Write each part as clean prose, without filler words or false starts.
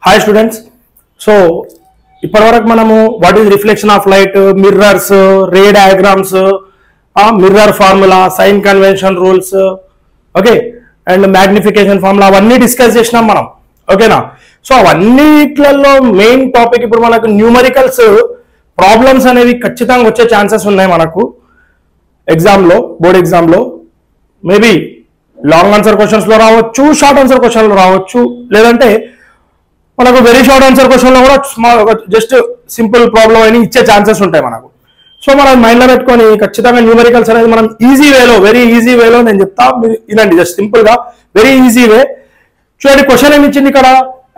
Hi students. So ఇప్పటివరకు మనము what is reflection of light, mirrors, ray diagrams, mirror formula, sign convention rules, okay, and magnification formula అవన్నీ discuss చేసినాం మనం. ఓకేనా? So అవన్నిట్లలో main topic ఇప్పుడు మనకు న్యూమరికల్స్ ప్రాబ్లమ్స్ అనేవి ఖచ్చితంగా వచ్చే ఛాన్సెస్ ఉన్నాయి మనకు ఎగ్జామ్లో, బోర్డ్ ఎగ్జామ్లో. మేబీ లాంగ్ ఆన్సర్ క్వశ్చన్స్లో రావచ్చు, షార్ట్ ఆన్సర్ క్వశ్చన్లో రావచ్చు, లేదంటే మనకు వెరీ షార్ట్ ఆన్సర్ క్వశ్చన్లో కూడా జస్ట్ సింపుల్ ప్రాబ్లం అని ఇచ్చే ఛాన్సెస్ ఉంటాయి మనకు. సో మనం మైండ్లో పెట్టుకొని ఖచ్చితంగా న్యూమరికల్స్ అనేది మనం ఈజీ వేలో, వెరీ ఈజీ వేలో నేను చెప్తా, మీరు వినండి. జస్ట్ సింపుల్ గా వెరీ ఈజీ వే. చూడండి, క్వశ్చన్ ఏమి ఇచ్చింది ఇక్కడ.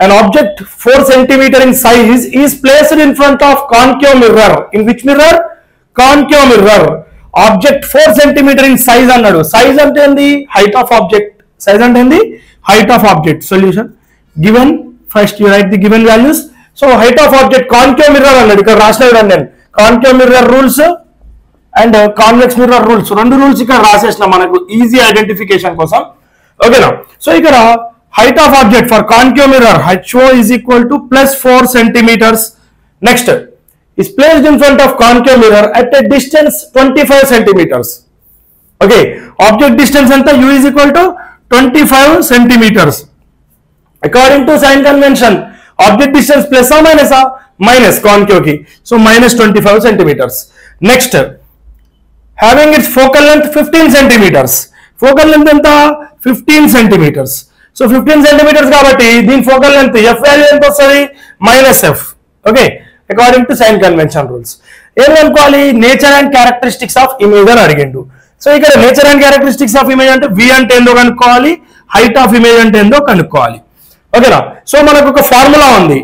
an object 4 cm in size is placed in front of concave mirror. in which mirror? Concave mirror. Object 4 cm in size అన్నాడు. సైజ్ అంటే ఏంది? Height of object. సైజ్ అంటే ఏంది? Height of object. Solution given. First you write the given values. So height of object concave mirror అన్నాడు. ఇక్కడ రాసిన నేను concave mirror rules and convex mirror rules, రెండు రూల్స్ ఇక్కడ రాసేసిన మనకు ఈజీ ఐడెంటిఫికేషన్ కోసం. ఓకేనా? సో ఇక్కడ height of object for concave mirror HO is equal to plus 4 centimeters. Next is placed in front of concave mirror at a distance 25 centimeters. Okay, object distance anta U is equal to 25 centimeters. According to sign convention, object distance plus or minus minus concave ki, so minus 25 centimeters. Next, having its focal length 15 centimeters. Focal length anta 15 centimeters. So 15 centimetres కాబట్టి దీని focal length F value ఎంత వస్తుంది? Minus F. Okay, according to sign convention rules. ఏం కనుక్కోవాలి? Nature and characteristics of image అని అడిగిండు. So ఇక్కడ nature and characteristics of image అంటే వి అంటే ఏందో కనుక్కోవాలి, హైట్ ఆఫ్ ఇమేజ్ అంటే ఏందో కనుక్కోవాలి. ఓకేనా? సో మనకు ఒక ఫార్ములా ఉంది.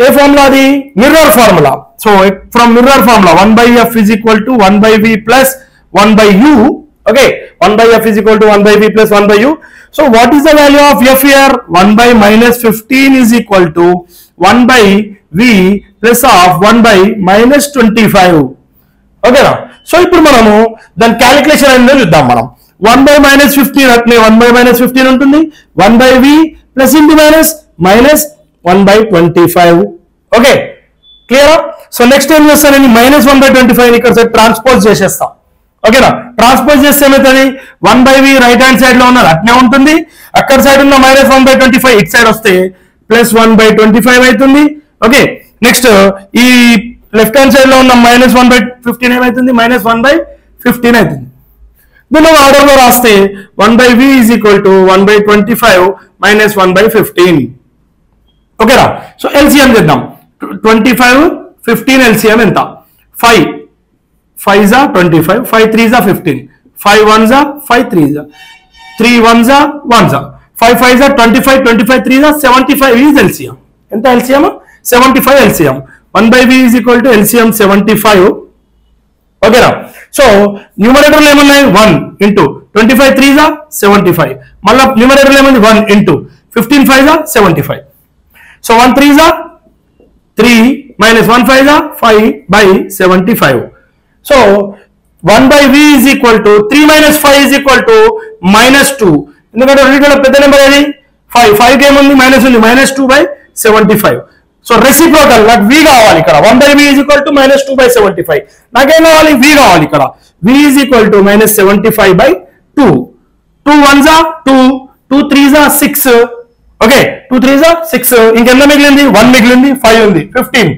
ఏ ఫార్ములా అది? Mirror formula. So from mirror formula 1/f is equal to 1/v plus 1/u. Okay, 1/f is equal to 1/v plus 1/u. So what is the value of f here? 1/-15 is equal to 1/v plus of 1/-25. Okay na? So ఇప్పుడు మనము దాని calculation ఏందో చూద్దాం మనం. 1/-15 అట్నే 1/-15 ఉంటుంది. 1/v plus into minus 1/25. Okay, clear? So next ఏం చేస్తాను, నేను -1/25 ఇక్కడ ట్రాన్స్పోజ్ చేసేస్తాం. ఓకేనా? ట్రాన్స్పోజ్ చేస్తే ఏమవుతుంది? 1/v రైట్ హ్యాండ్ సైడ్ లో ఉన్నది అట్నే ఉంటుంది. అక్కడ సైడ్ ఉన్న -1/25 ఇట్ సైడ్ వస్తే ప్లస్ 1/25 అవుతుంది. ఓకే, నెక్స్ట్ ఈ లెఫ్ట్ హ్యాండ్ సైడ్ లో ఉన్న -1/15 ఏమవుతుంది? -1/15 అవుతుంది. దీనిలో ఆర్డర్ లో రాస్తే 1/v is equal to 1/25 minus 1/15. ఓకేనా? సో ఎల్సిఎం చేద్దాం. 25 15 ఎల్సిఎం ఎంత? 5 5s are 25, 5 3s are 15, 5 1s are 5 3s are 3 1s are 1s are 5 5s are 25, 25 3s are 75 is LCM. ఎంత LCM? 75 LCM. 1/v is equal to LCM 75. ఓకేనా? So numerator లో ఏమున్నాయి? 1 into 25 3s are 75. మళ్ళా numerator లో ఏముంది? 1 into 15 5s are 75. So 1 3s are 3 minus 1 5s are 5/75. So 1/v is equal to 3 minus 5 is equal to -2. ఎందుకంటే రెండింటిలో పెద్ద number ఏది? 5. 5 కి ఏముంది? మైనస్ ఉంది. -2/75. సో రెసిప్రోకల్ నాకు v కావాలి ఇక్కడ. 1/v is equal to -2/75. నాకేం కావాలి? v కావాలి ఇక్కడ. v is equal to -75/2. 2 1s are 2, 2 3s are 6. Okay, 2 3s are 6. ఇంకెంత మిగిలింది? 1 మిగిలింది. 5 ఉంది. 15.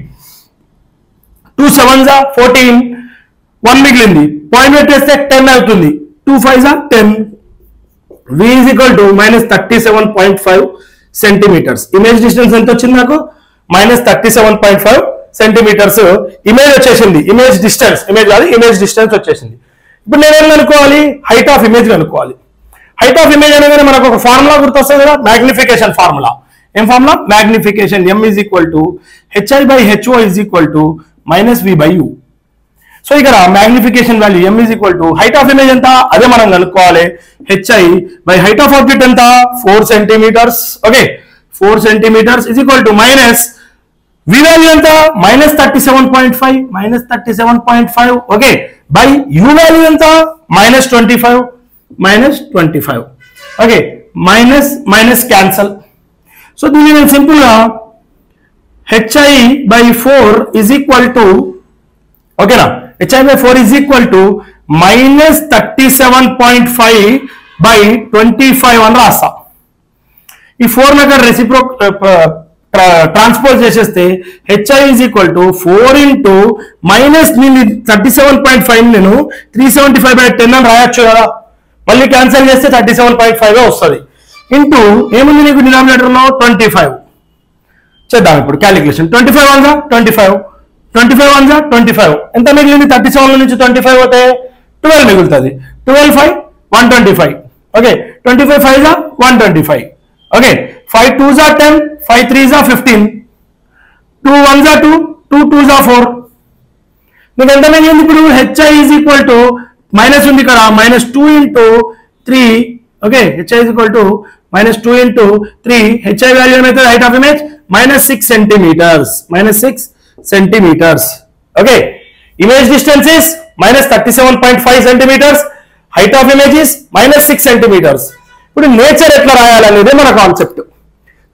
2 7s are 14. 1 మిగిలింది. పాయింట్ పెట్టేస్తే 10 అవుతుంది. 2 5s are 10. v is equal to -37.5 centimetres. Image distance ఎంత వచ్చింది నాకు? -37.5 సెంటీమీటర్స్ ఇమేజ్ వచ్చేసింది. ఇమేజ్ డిస్టెన్స్, ఇమేజ్ కాదు, ఇమేజ్ డిస్టెన్స్ వచ్చేసింది. ఇప్పుడు నేనేం కనుక్కోవాలి? హైట్ ఆఫ్ ఇమేజ్ కనుక్కోవాలి. హైట్ ఆఫ్ ఇమేజ్ అనగానే మనకు ఒక ఫార్ములా గుర్తొస్తుంది కదా, మ్యాగ్నిఫికేషన్ ఫార్ములా. ఏం formula? Magnification. m is equal to hi/ho is equal to -v/u. So ఇక్కడ magnification value m is equal to height of image ఎంత? అదే మనం కనుక్కోవాలి. hi/ హైట్ ఆఫ్ ఆబ్జెక్ట్ ఎంత? 4 centimetres. Okay, 4 centimetres is equal to minus v value ఎంత? -37.5 -37.5. Okay, by u value ఎంత? -25 okay, minus cancel. So దీన్ని నేను సింపుల్ గా HI by 4 is equal to, okay na, HI by 4 is equal to minus 37.5 by 25 అని రాస్తా. ఈ 4 Nagar transpose చేసేస్తే HI is equal to 4 into minus 37.5 నేను 375 by 10 అని రాయొచ్చు కదా, మళ్ళీ క్యాన్సిల్ చేస్తే 37.5 వస్తుంది. ఇంటూ ఏముంది నీకు డినామినేటర్లో 25 చేద్దాం ఇప్పుడు క్యాలిక్యులేషన్. 25 1 जा 25, 25 1 जा 25, ఎంత మిగిలింది? 37 నుంచి 25 పోతే 12 మిగులుతుంది. 12 5 125, ఓకే. 25 5 जा 125, ఓకే. 5 2 जा 10, 5 3 जा 15, 2 1 जा 2, 2 2 जा 4. మీకు ఎంత మిగిలింది ఇప్పుడు? HI is equal to minus ఉంది ఇక్కడ, minus 2 into 3, okay. HI is equal to minus 2 into 3. HI value ఏమైతే height of image minus 6 centimeters, minus 6 centimeters, okay. Image distance is minus 37.5 centimeters, height of image is minus 6 centimeters. ఇప్పుడు nature ఎట్లా రాయాలనేది మన concept.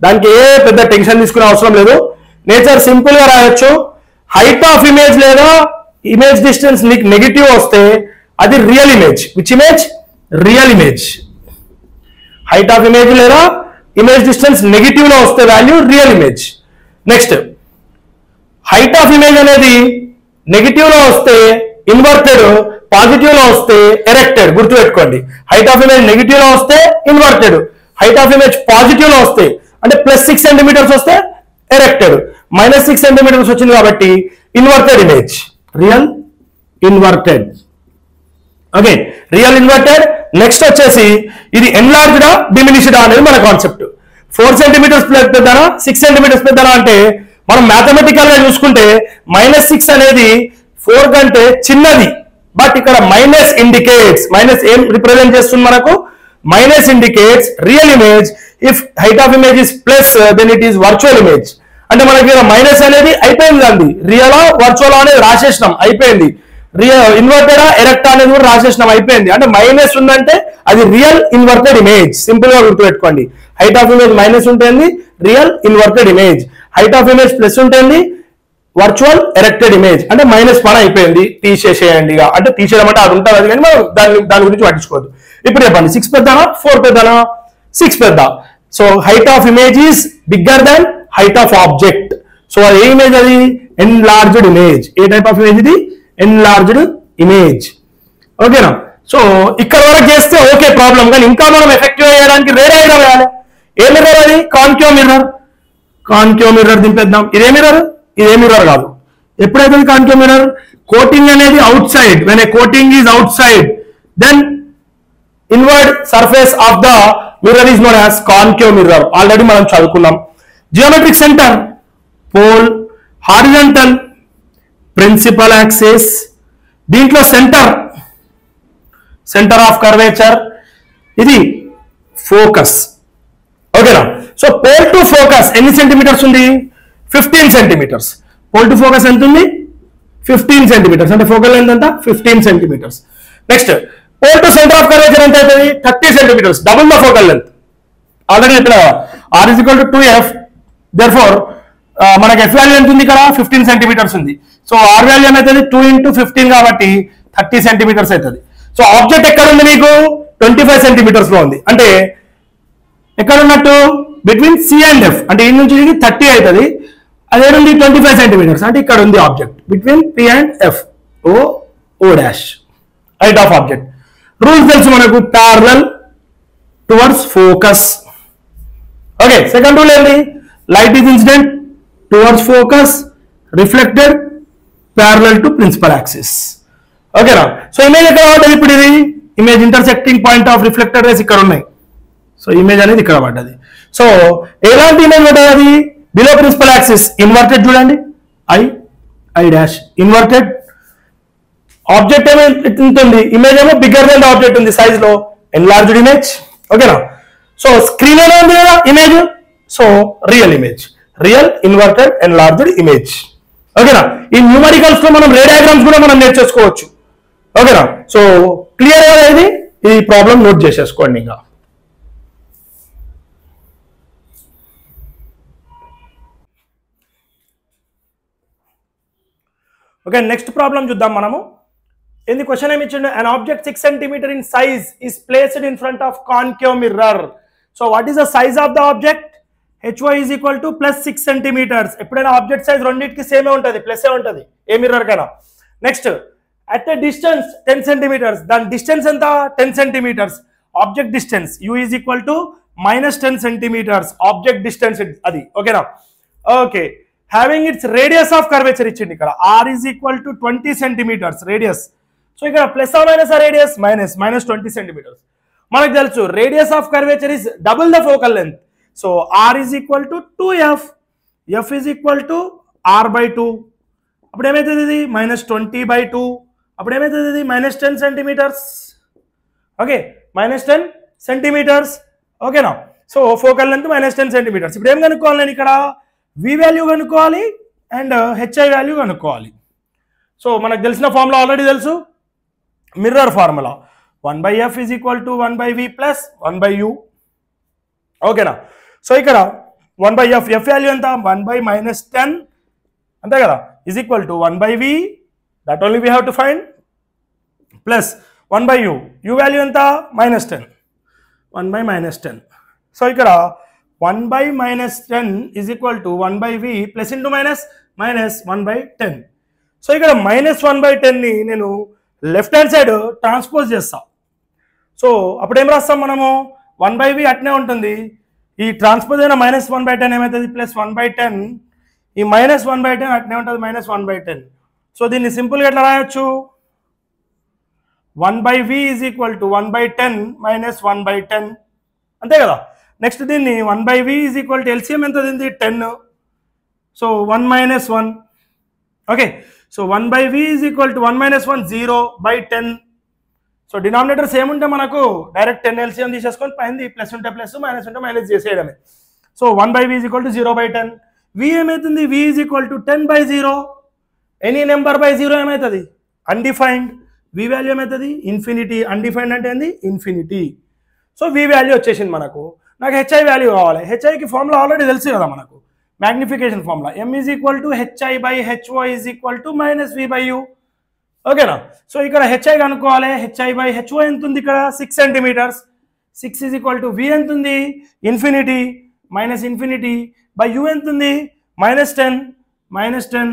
దానికి ఏ పెద్ద tension తీసుకునే అవసరం లేదు. Nature simple గా రాయొచ్చు. హైట్ ఆఫ్ ఇమేజ్ లేదా ఇమేజ్ డిస్టెన్స్ నెగిటివ్ వస్తే అది real image. Which image? Real image. Height of image లేదా ఇమేజ్ డిస్టెన్స్ నెగిటివ్ లో వస్తే value real image. Next height of image అనేది నెగిటివ్ లో వస్తే ఇన్వర్టెడ్, పాజిటివ్ లో వస్తే ఎరెక్టెడ్. గుర్తుపెట్టుకోండి, హైట్ ఆఫ్ ఇమేజ్ నెగిటివ్ లో వస్తే inverted, height of image positive లో వస్తే అంటే ప్లస్ 6 సెంటీమీటర్స్ వస్తే ఎరెక్టెడ్, మైనస్ 6 సెంటీమీటర్స్ వచ్చింది కాబట్టి inverted image, real inverted, okay. Real inverted. Next వచ్చేసి ఇది ఎన్లార్జ్డా డిమినిష్డా అనేది మన కాన్సెప్ట్. 4 సెంటీమీటర్స్ పెద్దనా 6 సెంటీమీటర్స్ పెద్దనా అంటే మనం మ్యాథమెటికల్ గా చూసుకుంటే -6 అనేది 4 కంటే చిన్నది. బట్ ఇక్కడ మైనస్ ఇండికేట్స్, మైనస్ ఏం రిప్రజెంట్ చేస్తుంది మనకు? Minus indicates real image. If height of image is plus then it is virtual image. అంటే మనకి మైనస్ అనేది అయిపోయింది అండి, రియలా వర్చువల్ అనేది రాసేసినాం అయిపోయింది. ఇన్వర్టెడా ఎరెక్టా అనేది కూడా రాసేసినాం అయిపోయింది. అంటే మైనస్ ఉందంటే అది రియల్ ఇన్వర్టెడ్ ఇమేజ్. సింపుల్ గా గుర్తుపెట్టుకోండి, హైట్ ఆఫ్ ఇమేజ్ మైనస్ ఉంటుంది real inverted image, height of image plus ఉంటుంది వర్చువల్ ఎరెక్టెడ్ ఇమేజ్. అంటే మైనస్ పని అయిపోయింది, తీసేసేయండి. అంటే తీసేయడం అంటే అది ఉంటుంది, అది కానీ మనం దాని గురించి పట్టించుకోవద్దు. ఇప్పుడు చెప్పండి, 6 పెద్దనా 4 పెద్దనా? 6 పెద్ద. So height of image is bigger than height of object. So అది ఏ ఇమేజ్? అది enlarged image. A type of image ఇది? ఎన్లార్జ్డ్ ఇమేజ్, ఓకేనా. సో ఇక్కడ వరకు చేస్తే ఓకే ప్రాబ్లం, కానీ ఇంకా మనం ఎఫెక్టివ్ అయ్యడానికి రే డయాగ్రామ్ వేయాలి. ఏ మిర్రర్ అది? Concave mirror. కాన్కేవ్ మిర్రర్ దింపేద్దాం. ఇదే మిర్రర్, ఇదే మిర్రర్ కాదు. ఎప్పుడైతే కాన్కేవ్ మిర్రర్ కోటింగ్ అనేది outside, when a coating is outside then inward surface of the mirror is known as concave mirror. Already మనం చదువుకున్నాం. Geometric centre, pole, horizontal, principal axis, దీంట్లో centre, centre of curvature, ఇది focus, ఓకేనా. So pole to focus ఎన్ని centimetres ఉంది? 15 centimetres. Pole to focus ఎంత ఉంది? 15 centimetres. అంటే ఫోకల్ లెంత్ ఎంత? 15 centimetres. Next pole to centre of curvature ఎంత అవుతుంది? 30 centimetres, double the focal length. Already ఇక్కడ R is equal to 2F, therefore మనకి F వాల్యూ ఎంత ఉంది? ఇక్కడ 15 సెంటీమీటర్స్ ఉంది. సో R వాల్యూ ఏమవుతుంది? 2 into 15 కాబట్టి 30 సెంటీమీటర్స్ అవుతుంది. సో ఆబ్జెక్ట్ ఎక్కడ ఉంది నీకు? 25 సెంటీమీటర్స్ లో ఉంది. అంటే ఎక్కడ ఉన్నట్టు? Between C and F. అంటే ఈ నుంచి 30 అవుతుంది, అదేంటి 25 సెంటీమీటర్స్. అంటే ఇక్కడ ఉంది object between P and F, O dash, height of object. Rules తెలుసు మనకు, parallel towards focus, okay. Second rule ఏంటి? Light is incident towards focus, reflected parallel to principal axis, ఓకేనా. సో ఇమేజ్ ఎక్కడ పడ్డది? ఇప్పుడు ఇది image intersecting point of reflected rays ఇక్కడ ఉన్నాయి. సో ఇమేజ్ అనేది ఇక్కడ పడ్డది. సో ఎలాంటి ఇమేజ్ పడ్డది? అది బిలో ప్రిన్సిపల్ యాక్సిస్, ఇన్వర్టెడ్. చూడండి, ఐ డాష్ ఇన్వర్టెడ్. ఆబ్జెక్ట్ ఏమో ఉంటుంది, ఇమేజ్ ఏమో బిగ్గర్ దెన్ ఆబ్జెక్ట్ ఉంది సైజ్ లో, ఎన్లార్జ్డ్ ఇమేజ్, ఓకేనా. సో స్క్రీన్ లో ఉంది కదా image, so real image, real inverted enlarged image, ఓకేనా. ఈ న్యూమరికల్స్ లో మనం రే డయాగ్రామ్స్ కూడా మనం నేర్చేసుకోవచ్చు, ఓకేనా. సో క్లియర్ గా ఇది ఈ ప్రాబ్లం నోట్ చేసేసుకోండి. ఇంకా ఓకే, నెక్స్ట్ ప్రాబ్లం చూద్దాం మనము. ఏంది క్వశ్చన్ ఏమి ఇచ్చిండు? an object 6 cm in size is placed in front of concave mirror. So what is the size of the object? hy is equal to plus 6 cm. ఎప్పుడైనా object size రెండింటికి సేమే ఉంటుంది, plus ఏ ఉంటుంది ఏ మిర్రర్ కైనా. Next at a distance 10 cm, దాని distance ఎంత? 10 cm. Object distance u is equal to minus 10 cm. Object distance అది, ఓకేనా? Okay, having it's radius of curvature ఇచ్చింది ఇక్కడ, r is equal to 20 cm radius. So ఇక్కడ plus ఆ minus ఆ radius? Minus 20 cm. మనకు తెలుసు radius of curvature is double the focal length. So r is equal to 2f, f is equal to r/2. అప్పుడు ఏమవుతుంది? ఇది -20/2. అప్పుడు ఏమవుతుంది? ఇది -10 cm. Okay, -10 cm. ఓకేనా? So focal length -10 cm. ఇప్పుడు ఏం కనుక్కోవాలి? నేను ఇక్కడ v వాల్యూ కనుక్కోవాలి అండ్ hi వాల్యూ కనుక్కోవాలి. సో మనకు తెలిసిన ఫార్ములా ఆల్రెడీ తెలుసు, mirror formula 1/f is equal to 1/v plus 1/u. ఓకేనా? సో ఇక్కడ 1/f, f వాల్యూ ఎంత? 1/-10 అంతే కదా, is equal to 1/v, that only we have to find, plus 1/u, u value ఎంత? -10, 1/-10. సో ఇక్కడ 1/-10 is equal to 1/v plus into minus 1/10. So ఇక్కడ -1/10ని నేను left hand side transpose చేస్తాం. So అప్పుడు ఏం రాస్తాం మనము? 1/v అట్నే ఉంటుంది, ఈ ట్రాన్స్పోజ్ అయిన -1/10 ఏమవుతుంది? ప్లస్ 1/10, ఈ -1/10 అట్నే ఉంటుంది, -1/10. సో దీన్ని సింపుల్గా ఎట్లా రాయొచ్చు? 1/v is equal to 1/10 minus 1/10 అంతే కదా. నెక్స్ట్ దీన్ని 1/v is equal to LCM ఎంత ఉంది? 10. So 1 - 1. Okay, so 1/v is equal to 1 - 1 0/10. So denominators ఏముంటే మనకు డైరెక్ట్ 10 LCM తీసేసుకొని పైన ప్లస్ ఉంటే ప్లస్, మైనస్ ఉంటే మైనస్ చేసేయడమే. So 1/v is equal to 0/10. v ఏమవుతుంది? v is equal to 10/0. Any number by 0 ఏమవుతుంది? అన్డిఫైన్డ్. v వాల్యూ ఏమవుతుంది? ఇన్ఫినిటీ. అన్డిఫైన్డ్ అంటే ఏంది? ఇన్ఫినిటీ. సో v వాల్యూ వచ్చేసింది మనకు. నాకు hi వాల్యూ కావాలి. hiకి ఫార్ములా ఆల్రెడీ తెలుసు కదా మనకు, magnification formula m is equal to hi/ho is equal to -v/u. ఓకేనా? సో ఇక్కడ hi కనుక్కోవాలి. hi/ho ఎంత ఉంది ఇక్కడ? 6 cm. 6 is equal to v ఎంత ఉంది? ఇన్ఫినిటీ. -ఇన్ఫినిటీ బై u ఎంత ఉంది? -10. -10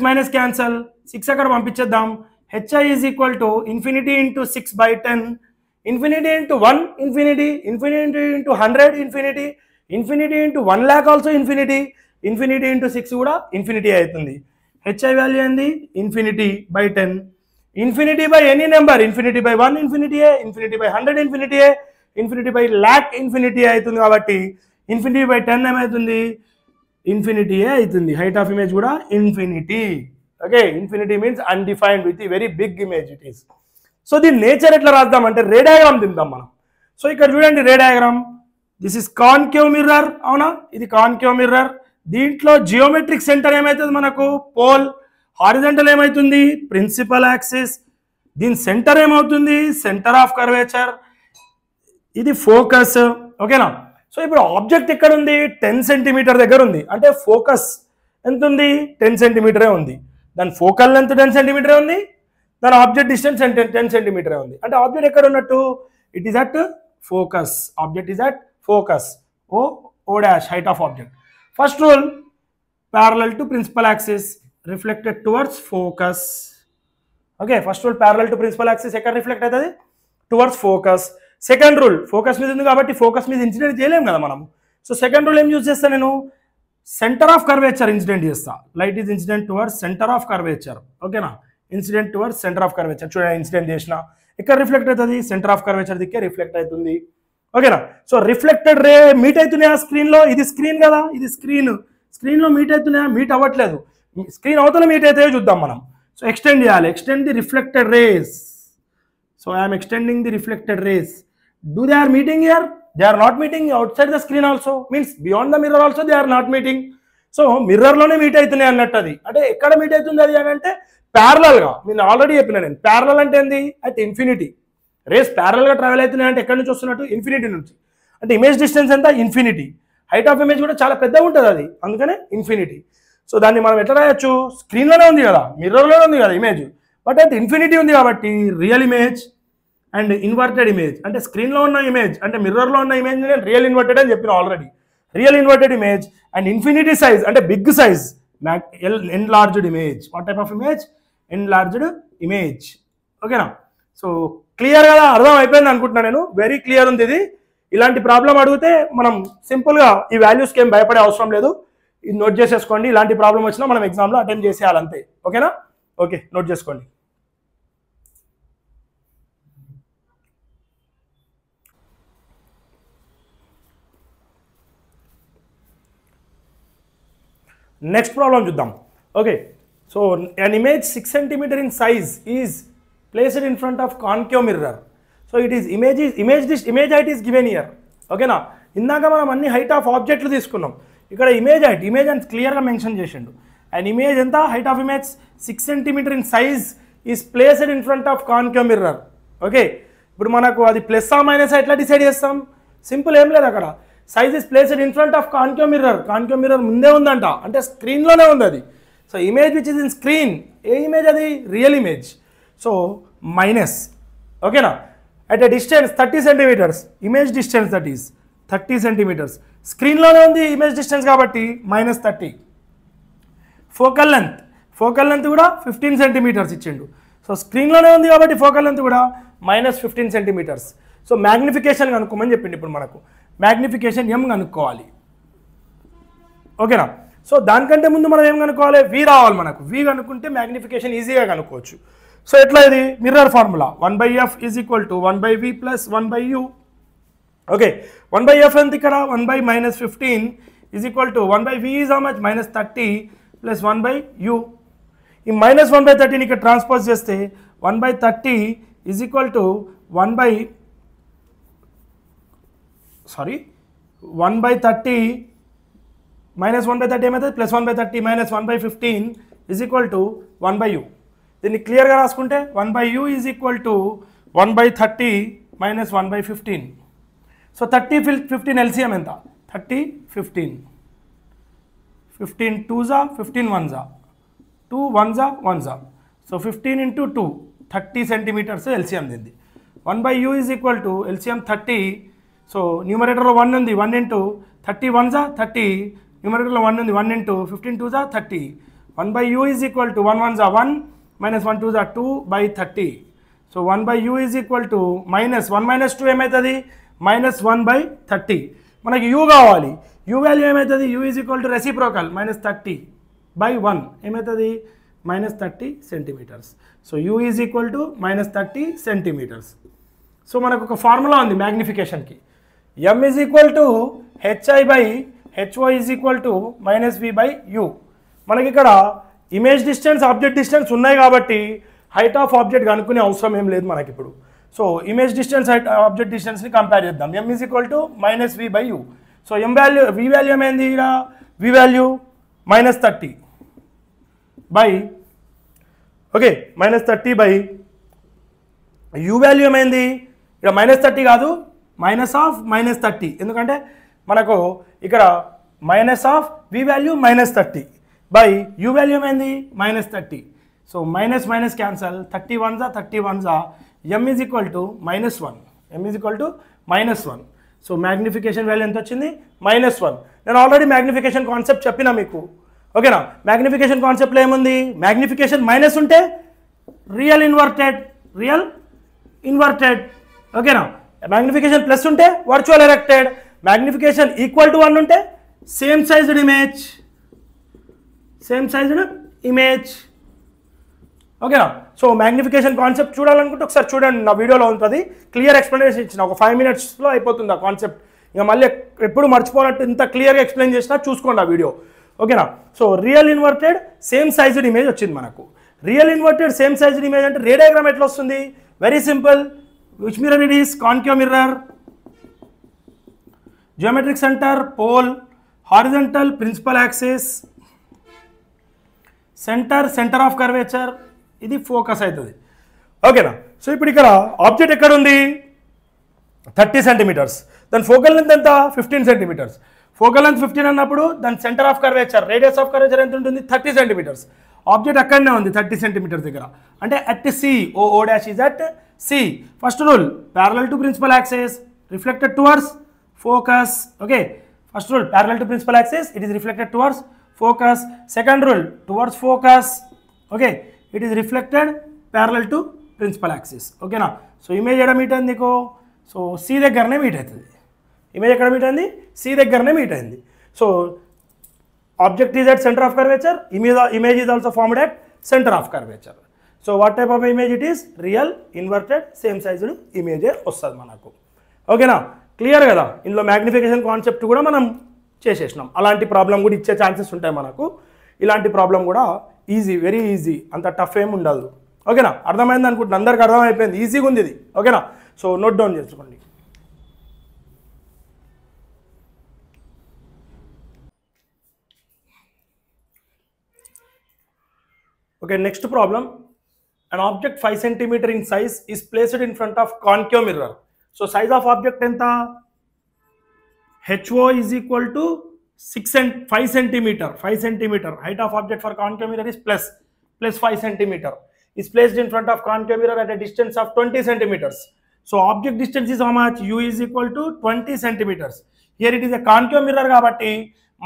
మైనస్ క్యాన్సల్, 6 అక్కడ పంపించేద్దాం. hi is equal to infinity into 6/10, infinity into 1 infinity, infinity into 100 infinity, infinity into 1 lakh also infinity, infinity into 6 కూడా infinity అవుతుంది. hi value ఏంది? infinity/10. Infinity by any number, infinity by 1 infinity, infinity by 100 infinity, infinity by lakh infinity అవుతుంది. కాబట్టి infinity by 10 ఏమవుతుంది? Infinity అవుతుంది. Height of image కూడా infinity. Okay, infinity means undefined with very big image it is. So దీని nature ఎట్లా రాద్దాం అంటే ray diagram తిందాం మనం. సో ఇక్కడ చూడండి ray diagram, this is concave mirror, అవునా? ఇది కాన్కేవ్ మిర్రర్. దీంట్లో జియోమెట్రిక్ సెంటర్ ఏమవుతుంది మనకు? పోల్. హారిజంటల్ ఏమవుతుంది? Principal axis. దీని సెంటర్ ఏమవుతుంది? Centre of curvature. ఇది ఫోకస్. ఓకేనా? సో ఇప్పుడు ఆబ్జెక్ట్ ఎక్కడ ఉంది? 10 cm దగ్గర ఉంది, అంటే ఫోకస్ ఎంత ఉంది? 10 cm ఉంది. దాని ఫోకల్ లెంత్ 10 cm ఉంది, దాని ఆబ్జెక్ట్ డిస్టెన్స్ 10 cm ఉంది. అంటే ఆబ్జెక్ట్ ఎక్కడ ఉన్నట్టు? It is at focus. Object is at focus. O dash, height of object. First rule, parallel to principal axis, reflected towards focus. Okay, first rule, parallel to principal axis ఎక్కడ reflect అవుతుంది? Towards focus. Second rule, focus మీద ఉంది కాబట్టి focus మీద incident చేయలేము కదా మనం. So second rule ఏం యూజ్ చేస్తాను నేను? సెంటర్ ఆఫ్ కర్వేచర్ ఇన్సిడెంట్ చేస్తా. Light is incident towards centre of curvature. ఓకేనా? Incident towards centre of curvature. చూడండి ఇన్సిడెంట్ చేసిన ఎక్కడ రిఫ్లెక్ట్ అవుతుంది? సెంటర్ ఆఫ్ కర్వేచర్ దిక్కే రిఫ్లెక్ట్ అవుతుంది. ఓకేనా? సో రిఫ్లెక్టెడ్ రే మీట్ అవుతున్నాయా స్క్రీన్లో? ఇది స్క్రీన్ కదా, ఇది స్క్రీన్లో మీట్ అవుతున్నాయా? మీట్ అవ్వట్లేదు. స్క్రీన్ అవతల మీట్ అయితే చూద్దాం మనం. సో ఎక్స్టెండ్ చేయాలి. Extend the reflected race. So I'm extending the reflected race. Do they are meeting here? They are not meeting outside the screen also. Means beyond the mirror also they are not meeting. So mirror లోనే meet అవుతున్నాయి అన్నట్టు. అది అంటే ఎక్కడ meet అవుతుంది అది అని అంటే ప్యారలల్ గా. నేను ఆల్రెడీ చెప్పిన, నేను ప్యారలల్ అంటే ఏంది? At infinity. రేస్ ప్యారలల్ గా ట్రావెల్ అవుతున్నాయి అంటే ఎక్కడి నుంచి వస్తున్నట్టు? ఇన్ఫినిటీ నుంచి. అంటే ఇమేజ్ డిస్టెన్స్ ఎంత? ఇన్ఫినిటీ. హైట్ ఆఫ్ ఇమేజ్ కూడా చాలా పెద్దగా ఉంటుంది అది, అందుకనే ఇన్ఫినిటీ. సో దాన్ని మనం ఎట్లా రాయొచ్చు, స్క్రీన్లోనే ఉంది కదా, మిర్రర్లోనే ఉంది కదా ఇమేజ్, బట్ అట్ ఇన్ఫినిటీ ఉంది కాబట్టి real image and inverted image. అంటే స్క్రీన్లో ఉన్న ఇమేజ్ అంటే మిర్రర్లో ఉన్న ఇమేజ్ నేను రియల్ ఇన్వర్టెడ్ అని చెప్పిన ఆల్రెడీ. Real inverted image and infinity size అంటే big size enlarged image. What type of image? Enlarged image. ఓకేనా? సో క్లియర్ కదా, అర్థం అయిపోయింది అనుకుంటున్నాను నేను. వెరీ క్లియర్ ఉంది ఇది. ఇలాంటి ప్రాబ్లం అడిగితే మనం సింపుల్గా ఈ వాల్యూస్కి ఏం భయపడే అవసరం లేదు, ఇది నోట్ చేసేసుకోండి. ఇలాంటి ప్రాబ్లం వచ్చినా మనం ఎగ్జామ్లో అటెంప్ట్ చేసేయాలి అంతే. ఓకేనా? ఓకే, నోట్ చేసుకోండి. నెక్స్ట్ ప్రాబ్లం చూద్దాం. Okay, so an image 6 cm in size is placed in front of concave mirror. So it is image height is given here. ఓకేనా? ఇందాక మనం అన్ని హైట్ ఆఫ్ ఆబ్జెక్ట్లు తీసుకున్నాం, ఇక్కడ ఇమేజ్ హైట్, ఇమేజ్ అని క్లియర్గా మెన్షన్ చేసిండు. అండ్ ఇమేజ్ ఎంత, height of image 6 cm in size is placed in front of concave mirror. Okay, ఇప్పుడు మనకు అది ప్లస్ ఆ మైనస్ ఎట్లా డిసైడ్ చేస్తాం? సింపుల్, ఏం లేదు అక్కడ. Size is placed in front of concave mirror. Concave mirror ముందే ఉందంట, అంటే స్క్రీన్లోనే ఉంది అది. So image which is in screen, ఏ ఇమేజ్ అది? Real image. So minus. ఓకేనా? At a distance 30 cm, image distance that is 30 cm. స్క్రీన్లోనే ఉంది ఇమేజ్ డిస్టెన్స్ కాబట్టి -30. ఫోకల్ లెంత్ కూడా 15 cm ఇచ్చిండు. సో స్క్రీన్లోనే ఉంది కాబట్టి ఫోకల్ లెంత్ కూడా -15 cm. సో మ్యాగ్నిఫికేషన్ కనుక్కోమని చెప్పింది. ఇప్పుడు మనకు మ్యాగ్నిఫికేషన్ ఎం కనుక్కోవాలి. ఓకేనా? సో దానికంటే ముందు మనం ఏం కనుక్కోవాలి? వి రావాలి మనకు. వి కనుక్కుంటే మ్యాగ్నిఫికేషన్ ఈజీగా కనుక్కోవచ్చు. సో ఎట్లా ఇది? Mirror formula 1/f = 1/v + 1/u. Okay, 1/f ఎంత ఇక్కడ? 1/-15 = 1/v is how much? -30 + 1/u. ఈ -1/30ని ఇక్కడ ట్రాన్స్పోజ్ చేస్తే 1/30 = 1/30 -1/30 ఏమవుతుంది? +1/30 - 1/15 = 1/u. దీన్ని క్లియర్గా రాసుకుంటే 1/u = 1/30 - 1/15. సో 30 15 ఎల్సిఎం ఎంత? 30 15 15 2s 15 1s 2 1s 1s. So 15 × 2 30 cm LCM దీన్ని. 1/u = LCM 30. సో న్యూమరేటర్లో 1 ఉంది, 1 × 30 1s 30. న్యూమరేటర్లో 1 ఉంది, 1 × 15 2s 30. 1/u = 1 1s 1 -1 2s 2/30. So 1/u = -1 - 2 ఏమవుతుంది? -1/30. మనకి u కావాలి. u వాల్యూ ఏమవుతుంది? u = రెసిప్రోకల్ -30/1 ఏమవుతుంది? -30 cm. So u = -30 cm. So మనకు ఒక ఫార్ములా ఉంది మ్యాగ్నిఫికేషన్కి. m = hi/ho -v/u. మనకి ఇక్కడ ఇమేజ్ డిస్టెన్స్, ఆబ్జెక్ట్ డిస్టెన్స్ ఉన్నాయి కాబట్టి హైట్ ఆఫ్ ఆబ్జెక్ట్ కనుక్కునే అవసరం ఏం లేదు మనకి ఇప్పుడు. So image distance, height object డిస్టెన్స్ని కంపేర్ చేద్దాం. m = -v/u. So m value, v value ఏమైంది? ఇక్కడ v value -30 okay, -30/u value ఏమైంది? ఇక్కడ -30 కాదు, -30. ఎందుకంటే మనకు ఇక్కడ -v వాల్యూ -30/u వాల్యూ ఏమైంది? -30. So minus cancel, 30 1s 30 1s. m = -1. So magnification value ఎంత వచ్చింది? -1. నేను ఆల్రెడీ మ్యాగ్నిఫికేషన్ కాన్సెప్ట్ చెప్పినా మీకు. ఓకేనా? మ్యాగ్నిఫికేషన్ కాన్సెప్ట్లో ఏముంది? మ్యాగ్నిఫికేషన్ మైనస్ ఉంటే రియల్ ఇన్వర్టెడ్. ఓకేనా? మ్యాగ్నిఫికేషన్ ప్లస్ ఉంటే వర్చువల్ ఎరెక్టెడ్. మ్యాగ్నిఫికేషన్ = 1 ఉంటే సేమ్ సైజ్డ్ ఇమేజ్. ఓకేనా? సో మ్యాగ్నిఫికేషన్ కాన్సెప్ట్ చూడాలనుకుంటే ఒకసారి చూడండి, నా వీడియోలో ఉంటుంది. క్లియర్ ఎక్స్ప్లెనేషన్ ఇచ్చిన, ఒక 5 minutesలో అయిపోతుంది ఆ కాన్సెప్ట్. ఇక మళ్ళీ ఎప్పుడు మర్చిపోనట్టు ఇంత క్లియర్గా ఎక్స్ప్లెయిన్ చేసినా చూసుకోండి ఆ వీడియో. ఓకేనా? So real inverted same sized image వచ్చింది మనకు. Real inverted same sized image అంటే రే డయాగ్రామ్ ఎట్లా వస్తుంది? Very simple. Which mirror it is? Concave mirror. Geometric centre, pole, horizontal principal axis, centre of curvature, ఇది focus అవుతుంది. ఓకేనా? So ఇప్పుడు ఇక్కడ ఆబ్జెక్ట్ ఎక్కడ ఉంది? 30 cm. దాని ఫోకల్ లెంత్ ఎంత? 15 cm. ఫోకల్ లెంత్ 15 అన్నప్పుడు దాని centre of curvature, radius of curvature ఎంత ఉంటుంది? 30 సెంటీమీటర్స్. ఆబ్జెక్ట్ అక్కడనే ఉంది 30 సెంటీమీటర్స్ దగ్గర, అంటే at C, O dash is at C. First rule, parallel to principal axis, reflected towards focus. Okay, first rule, parallel to principal axis, it is reflected towards focus. Second rule, towards focus. Okay, it is reflected parallel to principal axis. Okay na, so image eda meet ayindi ko, so c దగ్గరనే meet అవుతుంది. Image ఎక్కడ meet అయింది? c దగ్గరనే meet అయింది. So object is at centre of curvature, image is also formed at center of curvature. So what type of image it is? Real inverted same sized image వస్తుంది మనకు. ఓకేనా, clear కదా? ఇందులో magnification concept కూడా మనం చేసేసినాం. అలాంటి problem కూడా ఇచ్చే ఛాన్సెస్ ఉంటాయి మనకు. ఇలాంటి ప్రాబ్లం కూడా ఈజీ, వెరీ ఈజీ, అంత టఫ్ ఏమి ఉండదు. ఓకేనా, అర్థమైంది అనుకుంటున్నా, అందరికి అర్థమైపోయింది, ఈజీగా ఉంది ఇది. ఓకేనా, సో నోట్ డౌన్ చేసుకోండి. Okay, next problem. An object 5 cm in size is placed in front of concave mirror. So size of object enta? HO is equal to 5 centimeter. Height of object for concave mirror is plus 5 centimeter. Is placed in front of concave mirror at a distance of 20 centimeters. So object distance is how much? U is equal to 20 centimeters. Here it is a concave mirror kabatti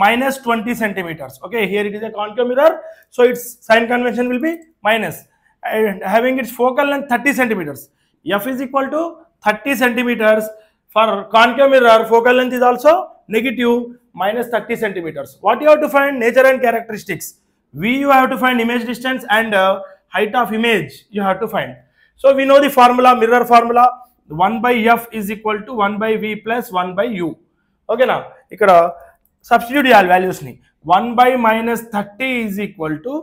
minus 20 centimeters. Okay, here it is a concave mirror, so its sign convention will be minus. And having its focal length 30 centimeters. F is equal to 30 centimeters. For concave mirror, focal length is also negative, minus 30 centimeters. What you have to find? Nature and characteristics. V you have to find image distance, and height of image you have to find. So we know the formula, mirror formula. 1 by F is equal to 1 by V plus 1 by U. Okay na, ikkada substitute cheyali values ni. 1 by minus 30 is equal to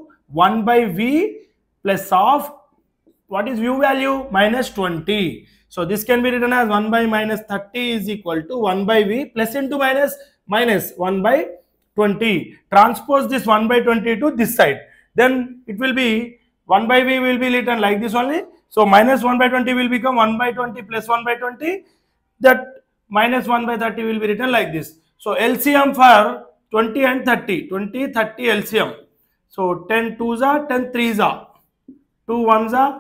1 by V plus of, what is U value? Minus 20. So this can be written as 1 by minus 30 is equal to 1 by V plus into minus 1 by 20. Transpose this 1 by 20 to this side. Then it will be 1 by V will be written like this only. So minus 1 by 20 will become 1 by 20 plus 1 by 20. That minus 1 by 30 will be written like this. So LCM for 20 and 30. 20, 30 LCM. So 10 2s are, 10 3s are. 2 1s are,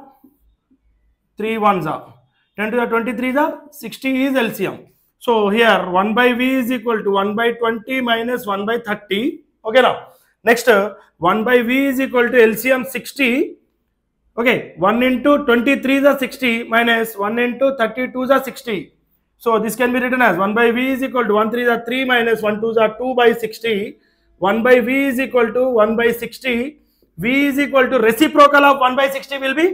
3 1s are. 10 to the 23 is 60 is LCM. So here 1 by V is equal to 1 by 20 minus 1 by 30. Okay now. Next 1 by V is equal to LCM 60. Okay, 1 into 23 is 60 minus 1 into 32 is 60. So this can be written as 1 by V is equal to 1 3 is 3 minus 1 2 is 2 by 60. 1 by V is equal to 1 by 60. V is equal to reciprocal of 1 by 60 will be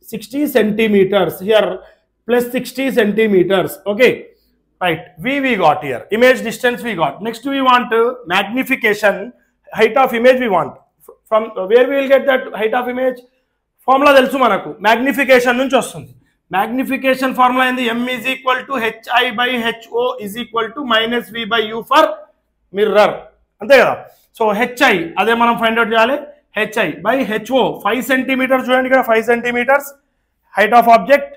60 centimeters. Here plus 60 centimeters. Okay, right, we got here. Image distance we got. Next we want magnification, height of image we want. From where we will get that height of image? Formula తెలుసు మనకు, magnification నుంచి వస్తుంది. Magnification formula in the M is equal to HI by HO is equal to minus V by U for mirror. అంతే కదా. So HI అదే మనం find out చేయాలి. HI by HO 5 centimeters చూడండి ఇక్కడ, 5 centimeters height of object.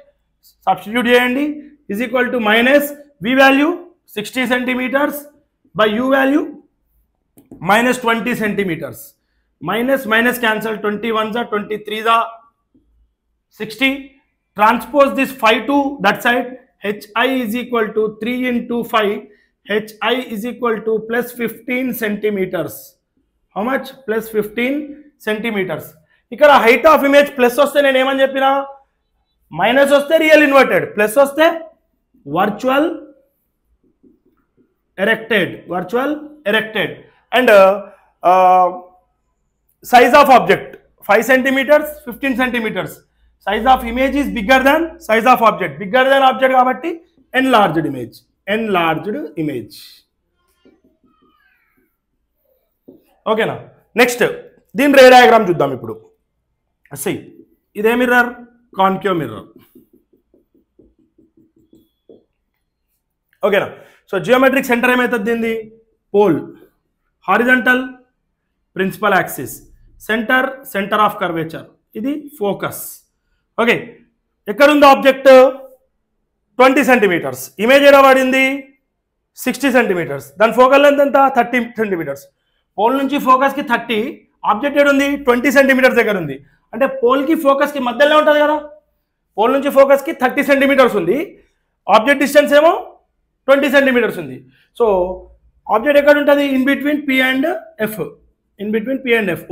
Substitute చేయండి, is equal to minus V value 60 centimeters by U value minus 20 centimeters. Minus cancel, 21s are, 23s are 60. Transpose this 5 to that side. HI is equal to 3 into 5. HI is equal to plus 15 centimeters. How much? Plus 15 centimeters. ఇక్కడ height of image plus వస్తే నేను ఏమని చెప్పినా, minus వస్తే real inverted, plus వస్తే virtual erected. And size of object 5 centimeters 15 centimeters. Size of image is bigger than size of object. Bigger than object కాబట్టి enlarged image. ఓకేనా. Next దీని ray diagram చూద్దాం ఇప్పుడు. See, ఇదే మిర్రర్, కాన్కేవ్ మిర్రర్. ఓకేనా. So geometric centre ఏమవుతుంది దీనిది? Pole, horizontal principal axis, centre of curvature, ఇది ఫోకస్. ఓకే, ఎక్కడుంది ఆబ్జెక్ట్? 20 centimeters. ఇమేజ్ ఎలా పడింది? 60 సెంటీమీటర్స్. దాని ఫోకల్ లెంత్ ఎంత 30 సెంటీమీటర్స్. పోల్ నుంచి ఫోకస్కి 30, ఆబ్జెక్ట్ ఏడు ఉంది 20 సెంటీమీటర్స్ దగ్గర ఉంది. అంటే పోల్కి ఫోకస్కి మధ్యలో ఉంటుంది కదా, పోల్ నుంచి ఫోకస్కి 30 సెంటీమీటర్స్ ఉంది, ఆబ్జెక్ట్ డిస్టెన్స్ ఏమో 20 సెంటీమీటర్స్ ఉంది. సో ఆబ్జెక్ట్ ఎక్కడ ఉంటుంది? In between P and F, in between P and F,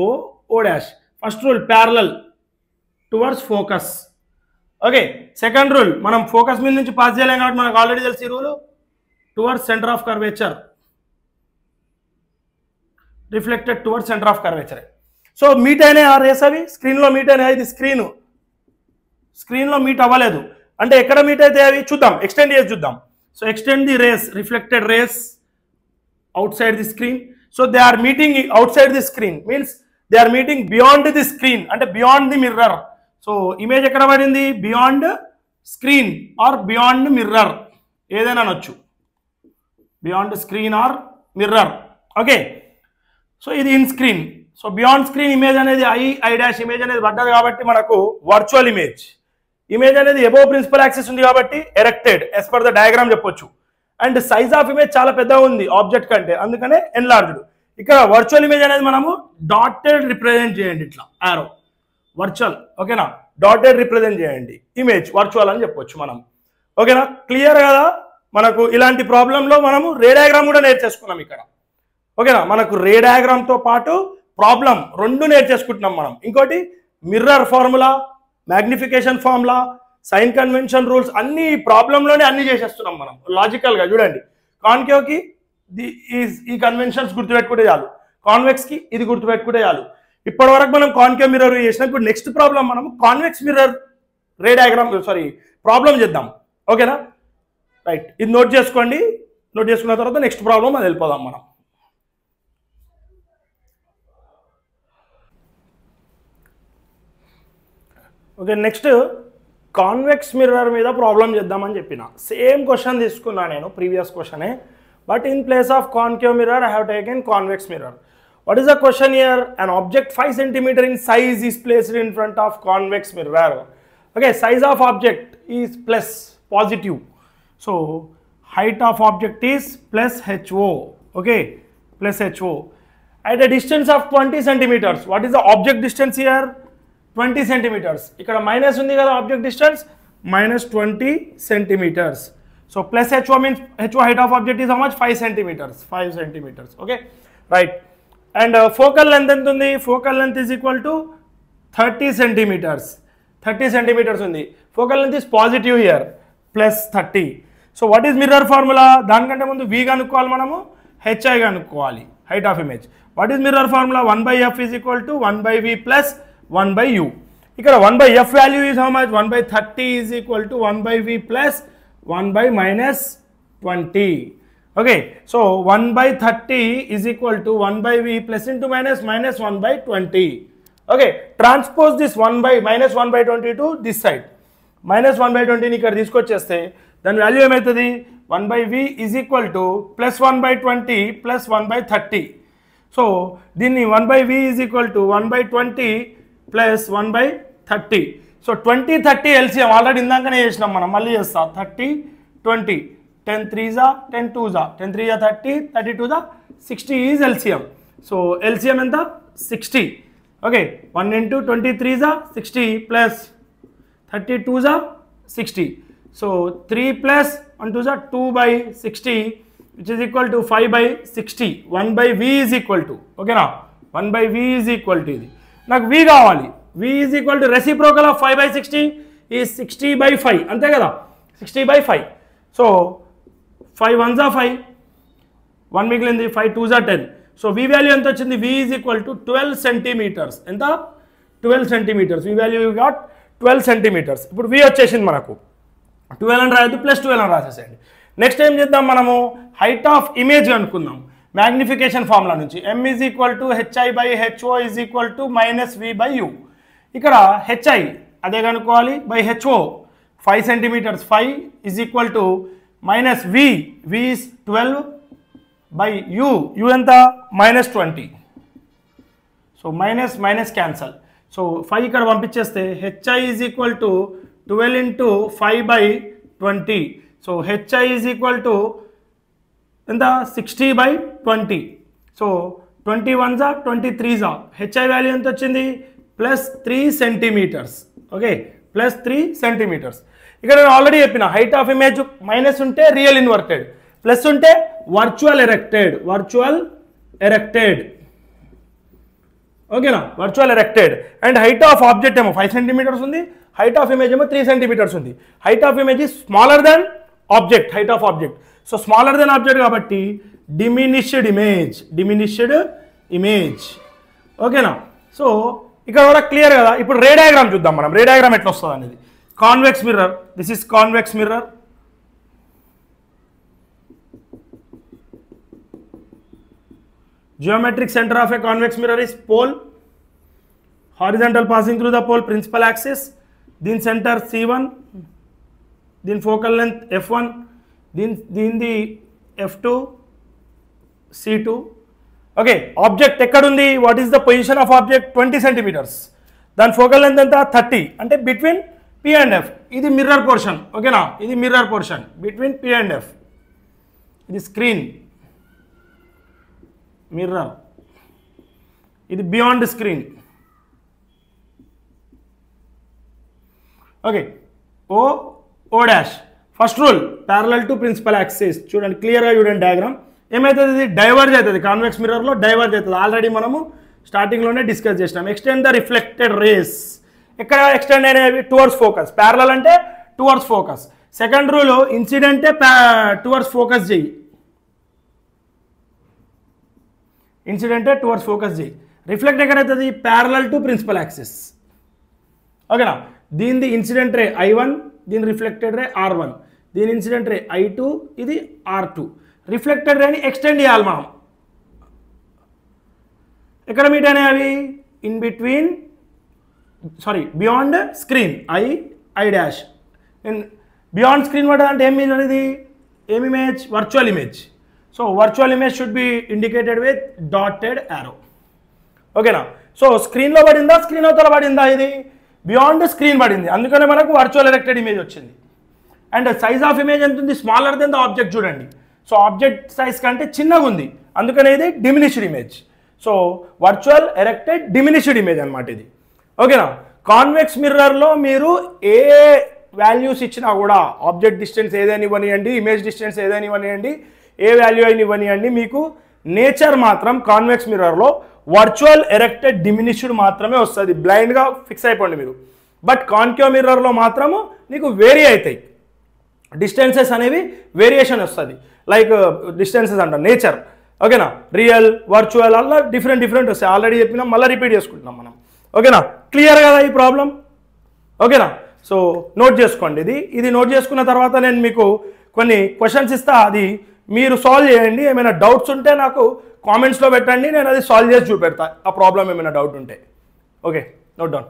oh dash. First rule parallel towards focus. Okay, second rule మనం ఫోకస్ మీద నుంచి పాస్ చేయలేం కాబట్టి మనకు ఆల్రెడీ తెలిసి rule towards centre of curvature, reflected towards centre of curvature. So meet అయినాయి ఆ race, అవి స్క్రీన్లో మీట్ అయినాయి. ఇది స్క్రీన్లో మీట్ అవ్వలేదు అంటే ఎక్కడ మీట్ అయితే అవి చూద్దాం, ఎక్స్టెండ్ చేసి చూద్దాం. So extend the rays, reflected rays outside the screen. So they are meeting outside the screen means they are meeting beyond the screen అంటే beyond the mirror. So image ఎక్కడ పడింది? beyond screen or beyond mirror, ఏదైనా అనొచ్చు, beyond screen or mirror. Okay, so ఇది in screen. So beyond screen image అనేది I dash image అనేది పడ్డది కాబట్టి మనకు వర్చువల్ ఇమేజ్ అనేది అబోవ్ ప్రిన్సిపల్ యాక్సిస్ ఉంది కాబట్టి erected as per the diagram చెప్పొచ్చు. అండ్ సైజ్ ఆఫ్ ఇమేజ్ చాలా పెద్దగా ఉంది ఆబ్జెక్ట్ కంటే, అందుకనే ఎన్లార్జ్డ్. ఇక్కడ వర్చువల్ ఇమేజ్ అనేది మనము డాటెడ్ రిప్రజెంట్ చేయండి, ఇట్లా ఆరో వర్చువల్. ఓకేనా, డాటెడ్ రిప్రజెంట్ చేయండి ఇమేజ్ వర్చువల్ అని చెప్పొచ్చు మనం. ఓకేనా, క్లియర్ కదా? మనకు ఇలాంటి ప్రాబ్లంలో మనము రే డయాగ్రామ్ కూడా నేర్చేసుకున్నాం ఇక్కడ. ఓకేనా, మనకు రే డయాగ్రామ్తో పాటు ప్రాబ్లం రెండు నేర్చేసుకుంటున్నాం మనం. ఇంకోటి mirror formula, magnification formula, sign convention rules అన్ని ప్రాబ్లంలోనే అన్ని చేసేస్తున్నాం మనం లాజికల్గా. చూడండి, కాన్కేవ్కి ఈ కన్వెన్షన్స్ గుర్తుపెట్టుకుంటే చాలు, కాన్వెక్స్కి ఇది గుర్తుపెట్టుకుంటే చాలు. ఇప్పటి వరకు మనం కాన్కేవ్ మిర్రర్ చేసినాం. ఇప్పుడు నెక్స్ట్ ప్రాబ్లం మనం కాన్వెక్స్ మిర్రర్ రే డయాగ్రామ్ ప్రాబ్లం చేద్దాం. ఓకేనా, రైట్, ఇది నోట్ చేసుకోండి. నోట్ చేసుకున్న తర్వాత నెక్స్ట్ ప్రాబ్లం అది వెళ్ళిపోదాం మనం. ఓకే, నెక్స్ట్ కాన్వెక్స్ మిర్రర్ మీద ప్రాబ్లం చేద్దామని చెప్పిన. సేమ్ క్వశ్చన్ తీసుకున్నా నేను, ప్రీవియస్ క్వశ్చనే, but in place of concave mirror I have taken convex mirror. What is the question here? an object 5 centimeter in size is placed in front of convex mirror. Okay, size of object is plus positive, so height of object is plus HO. Okay, plus HO at a distance of 20 centimeters. What is the object distance here? 20 centimeters. ఇక్కడ minus ఉంది కదా, object distance minus 20 centimeters. So plus HO means HO height of object is how much? 5 centimeters. 5 centimeters. Okay, right. And focal length ఎంత ఉంది? Focal length is equal to 30 centimeters. 30 centimeters ఉంది. Focal length is positive here, plus 30. So what is mirror formula? దానికంటే ముందు V కనుక్కోవాలి మనము, HI కనుక్కోవాలి, height of image. What is mirror formula? 1/f is equal to 1/v plus 1/u. ఇక్కడ 1/f value is how much? 1/30 is equal to 1/v plus 1/-20. Okay, so 1/30 is equal to 1/v plus into minus 1/20. Okay, transpose this -1/20 to this side. -1/20 ని ఇక్కడ తీసుకొచ్చేస్తే దాని value ఏమవుతుంది? 1/v is equal to plus 1/20 plus 1/30. So దీన్ని 1/v is equal to 1/20 plus 1/30. So 20 30 LCM already ఇందాకనే చేసినాం మనం, మళ్ళీ చేస్తాం. 30 20 10 3s 10 2s 10 3s 30 30 2s 60 is LCM. So LCM ఎంత? 60. Okay, 1 into 23s 60 plus 32s 60. So 3 plus 1 2s 2/60 which is equal to 5/60. 1/v is equal to, ఓకేనా, 1/v is equal to ఇది నాకు v కావాలి. v is equal to reciprocal of 5/60 is 60/5, అంతే కదా, 60/5. So 5 1s 5, 1 మిగిలింది, 5 2s 10. So v value ఎంత వచ్చింది? v is equal to 12 centimeters. ఎంత? 12 centimeters. v value got 12 centimeters. ఇప్పుడు v వచ్చేసింది మనకు, 12 అని రాయద్దు, ప్లస్ 12 అని రాసేసేయండి. నెక్స్ట్ ఏం చేద్దాం మనము? హైట్ ఆఫ్ ఇమేజ్ అనుకుందాం మ్యాగ్నిఫికేషన్ ఫార్ములా నుంచి. m is equal to hi/ho is equal to -v/u. ఇక్కడ hi అదే కనుక్కోవాలి, by HO 5 centimeters, 5 is equal to minus v is 12/u, u ఎంత? -20. So minus cancel. సో 5 ఇక్కడ పంపించేస్తే hi is equal to 12 into 5/20. So hi is equal to ఎంత 60/20. So 21 23 HI value ఎంత వచ్చింది +3 centimetres. Okay +3 centimetres. ఇక్కడ నేను already చెప్పిన height of image minus ఉంటే real inverted, plus ఉంటే వర్చువల్ ఎరెక్టెడ్. ఓకేనా, virtual erected. And height of object ఏమో 5 సెంటీమీటర్స్ ఉంది, హైట్ ఆఫ్ ఇమేజ్ ఏమో 3 సెంటీమీటర్స్ ఉంది. Height of image is smaller than object, height of object. So smaller than object కాబట్టి diminished image. ఓకేనా, so ఇక్కడ కూడా క్లియర్ కదా. ఇప్పుడు రే డయాగ్రామ్ చూద్దాం మనం. రే డయాగ్రామ్ ఎట్లా వస్తుంది అనేది. Convex mirror, this is convex mirror. Geometric center of a convex mirror is pole, horizontal passing through the pole principal axis, then center C1, then focal length F1, then the F2, C2. Okay, object ekkadundi, what is the position of object? 20 centimeters. Then focal length enta 30, ante between P and F. Idi mirror portion. Okay na, idi mirror portion between P and F. Idi screen. Mirror, ఇది beyond screen. Okay, O dash. First rule parallel to principal axis. చూడండి క్లియర్గా చూడండి diagram. ఏమవుతుంది, ఇది diverge అవుతుంది. Convex మిర్రర్లో diverge అవుతుంది. Already మనము స్టార్టింగ్లోనే డిస్కస్ చేసినాం. Extend the reflected rays. ఎక్కడ ఎక్స్టెండ్ అయినవి? Towards focus. ప్యారలల్ అంటే టువర్డ్స్ ఫోకస్. సెకండ్ రూల్ ఇన్సిడెంటే టువర్డ్స్ ఫోకస్ చేయి. ఇన్సిడెంటే టువర్డ్స్ ఫోకస్ చేయి. రిఫ్లెక్ట్ ఎక్కడైతుంది? Parallel to principal axis. ఓకేనా, దీనిది ఇన్సిడెంట్ రే I1, దీని రిఫ్లెక్టెడ్ రే R1, దీని ఇన్సిడెంట్ రే I2, ఇది R2. రిఫ్లెక్టెడ్ రేని ఎక్స్టెండ్ చేయాలి మనం. ఎక్కడ మీట్ అయినాయి అవి? In between, sorry beyond screen I dash. Beyond screen పడ్డది అంటే ఏం ఇమేజ్ అనేది? ఏం image? Virtual image. So virtual image should be indicated with dotted arrow. ఓకేనా, సో స్క్రీన్లో పడిందా, స్క్రీన్ అవతల పడిందా? ఇది బియాండ్ స్క్రీన్ పడింది, అందుకనే మనకు వర్చువల్ ఎరెక్టెడ్ ఇమేజ్ వచ్చింది. అండ్ సైజ్ ఆఫ్ ఇమేజ్ ఎంత ఉంది? Smaller than the object. చూడండి, సో ఆబ్జెక్ట్ సైజ్ కంటే చిన్నగా ఉంది, అందుకనే ఇది diminished image. So virtual erected diminished image అనమాట ఇది. ఓకేనా, కాన్వెక్స్ మిర్రర్లో మీరు ఏ వాల్యూస్ ఇచ్చినా కూడా, ఆబ్జెక్ట్ డిస్టెన్స్ ఏదైనా ఇవ్వనివ్వండి, ఇమేజ్ డిస్టెన్స్ ఏదైనా ఇవ్వనివ్వండి, ఏ వాల్యూ అయినా ఇవ్వనివ్వండి, మీకు నేచర్ మాత్రం కాన్వెక్స్ మిర్రర్లో వర్చువల్ ఎరెక్టెడ్ డిమినిష్డ్ మాత్రమే వస్తుంది. బ్లైండ్గా ఫిక్స్ అయిపోండి మీరు. బట్ కాన్కేవ్ మిర్రర్లో మాత్రము నీకు వేరీ అవుతాయి, డిస్టెన్సెస్ అనేవి వేరియేషన్ వస్తుంది. లైక్ డిస్టెన్సెస్ అంట నేచర్. ఓకేనా, రియల్ వర్చువల్ అలా డిఫరెంట్ వస్తాయి. ఆల్రెడీ చెప్పినాం, మళ్ళీ రిపీట్ చేసుకుంటున్నాం మనం. ఓకేనా, క్లియర్ కదా ఈ ప్రాబ్లం? ఓకేనా, సో నోట్ చేసుకోండి. ఇది నోట్ చేసుకున్న తర్వాత నేను మీకు కొన్ని క్వశ్చన్స్ ఇస్తా, అది మీరు సాల్వ్ చేయండి. ఏమైనా డౌట్స్ ఉంటే నాకు కామెంట్స్లో పెట్టండి, నేను అది సాల్వ్ చేసి చూపెడతా ఆ ప్రాబ్లం ఏమైనా డౌట్ ఉంటే. Okay, note down.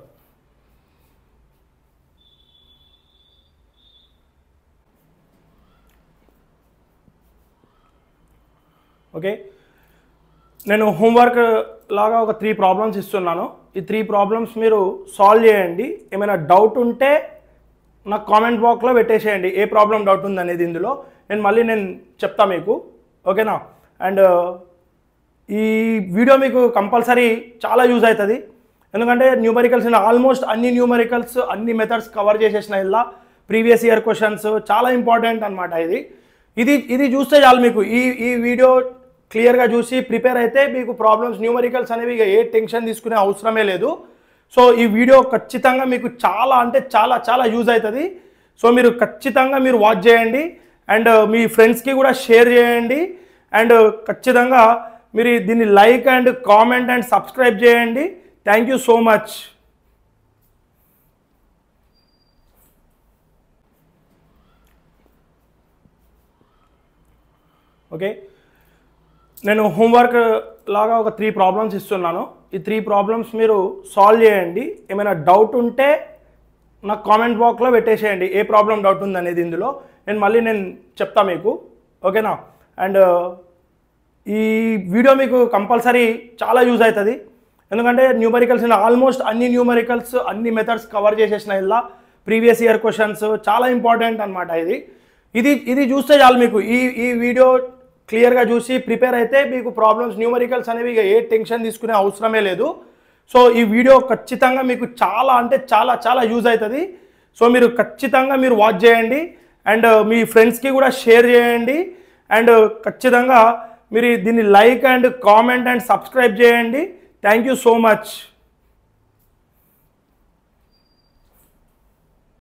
ఓకే, నేను హోంవర్క్ లాగా ఒక 3 ప్రాబ్లమ్స్ ఇస్తున్నాను. ఈ 3 ప్రాబ్లమ్స్ మీరు సాల్వ్ చేయండి. ఏమైనా డౌట్ ఉంటే నాకు కామెంట్ బాక్స్లో పెట్టేసేయండి, ఏ ప్రాబ్లం డౌట్ ఉంది అనేది. ఇందులో నేను చెప్తా మీకు. ఓకేనా, అండ్ ఈ వీడియో మీకు కంపల్సరీ చాలా యూజ్ అవుతుంది. ఎందుకంటే న్యూమరికల్స్ ఆల్మోస్ట్ అన్ని న్యూమరికల్స్ అన్ని మెథడ్స్ కవర్ చేసేసిన ఇలా ప్రీవియస్ ఇయర్ క్వశ్చన్స్ చాలా ఇంపార్టెంట్ అనమాట. ఇది చూస్తే చాలు మీకు. ఈ వీడియో క్లియర్గా చూసి ప్రిపేర్ అయితే మీకు ప్రాబ్లమ్స్ న్యూమరికల్స్ అనేవి ఏ టెన్షన్ తీసుకునే అవసరమే లేదు. సో ఈ వీడియో ఖచ్చితంగా మీకు చాలా అంటే చాలా యూజ్ అవుతుంది. సో మీరు ఖచ్చితంగా వాచ్ చేయండి అండ్ మీ ఫ్రెండ్స్కి కూడా షేర్ చేయండి. అండ్ ఖచ్చితంగా మీరు దీన్ని like and comment and subscribe చేయండి. Thank you so much. Okay, నేను హోంవర్క్ లాగా ఒక 3 ప్రాబ్లమ్స్ ఇస్తున్నాను. ఈ 3 ప్రాబ్లమ్స్ మీరు సాల్వ్ చేయండి. ఏమైనా డౌట్ ఉంటే నాకు కామెంట్ బాక్స్లో పెట్టేసేయండి, ఏ ప్రాబ్లం డౌట్ ఉంది అనేది. ఇందులో నేను చెప్తా మీకు. ఓకేనా, అండ్ ఈ వీడియో మీకు కంపల్సరీ చాలా యూజ్ అవుతుంది. ఎందుకంటే న్యూమరికల్స్ ఆల్మోస్ట్ అన్ని న్యూమరికల్స్ అన్ని మెథడ్స్ కవర్ చేసేసిన ఇలా ప్రీవియస్ ఇయర్ క్వశ్చన్స్ చాలా ఇంపార్టెంట్ అనమాట. ఇది చూస్తే చాలు మీకు. ఈ వీడియో క్లియర్గా చూసి ప్రిపేర్ అయితే మీకు ప్రాబ్లమ్స్ న్యూమరికల్స్ అనేవి ఇక ఏ టెన్షన్ తీసుకునే అవసరమే లేదు. సో ఈ వీడియో ఖచ్చితంగా మీకు చాలా అంటే చాలా చాలా యూజ్ అవుతుంది. సో మీరు ఖచ్చితంగా మీరు వాచ్ చేయండి అండ్ మీ ఫ్రెండ్స్కి కూడా షేర్ చేయండి అండ్ ఖచ్చితంగా మీరు దీన్ని like and comment and subscribe చేయండి. Thank you so much.